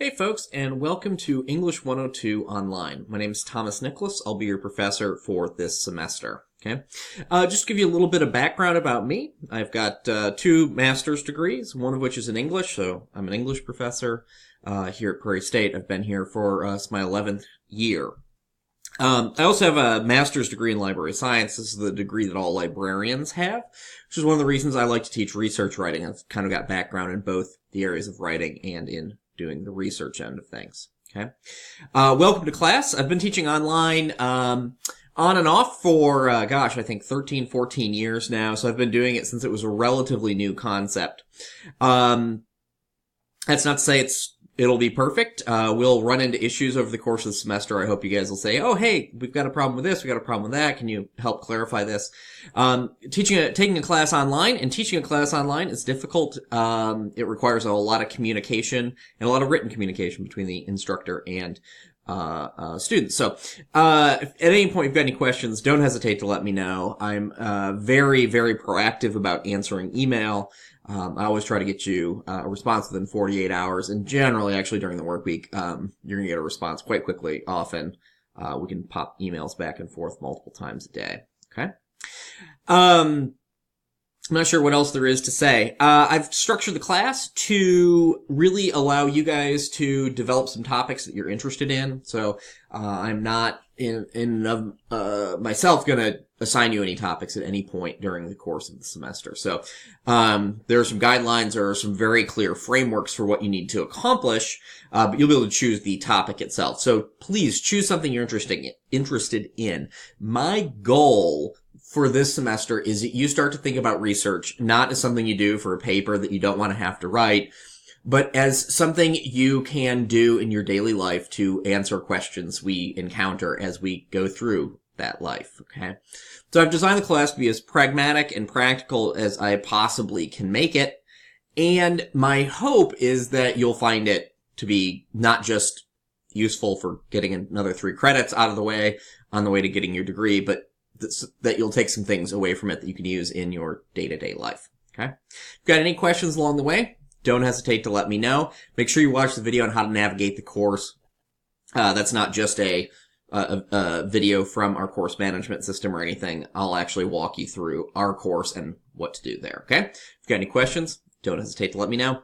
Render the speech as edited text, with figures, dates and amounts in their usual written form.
Hey folks, and welcome to English 102 Online. My name is Thomas Nicholas. I'll be your professor for this semester. Okay, just to give you a little bit of background about me. I've got two master's degrees, one of which is in English, so I'm an English professor here at Prairie State. I've been here for it's my 11th year. I also have a master's degree in library science. This is the degree that all librarians have, which is one of the reasons I like to teach research writing. I've kind of got background in both the areas of writing and in doing the research end of things. Okay. Welcome to class. I've been teaching online, on and off for, I think 13, 14 years now. So I've been doing it since it was a relatively new concept. That's not to say it'll be perfect. We'll run into issues over the course of the semester. I hope you guys will say, oh, hey, we've got a problem with this. We've got a problem with that. Can you help clarify this? Taking a class online and teaching a class online is difficult. It requires a lot of communication and a lot of written communication between the instructor and students. So, if at any point you've got any questions, don't hesitate to let me know. I'm, very, very proactive about answering email. I always try to get you a response within 48 hours, and generally, actually during the work week, you're going to get a response quite quickly. Often, we can pop emails back and forth multiple times a day. Okay. I'm not sure what else there is to say. I've structured the class to really allow you guys to develop some topics that you're interested in. So, I'm not myself gonna assign you any topics at any point during the course of the semester. So, there are some guidelines or some very clear frameworks for what you need to accomplish, but you'll be able to choose the topic itself. So please choose something you're interested in. My goal for this semester is that you start to think about research not as something you do for a paper that you don't want to have to write, but as something you can do in your daily life to answer questions we encounter as we go through that life, okay? So I've designed the class to be as pragmatic and practical as I possibly can make it, and my hope is that you'll find it to be not just useful for getting another 3 credits out of the way on the way to getting your degree, but that you'll take some things away from it that you can use in your day-to-day life, okay? If you've got any questions along the way, don't hesitate to let me know. Make sure you watch the video on how to navigate the course. That's not just a video from our course management system or anything. I'll actually walk you through our course and what to do there, okay? If you've got any questions, don't hesitate to let me know.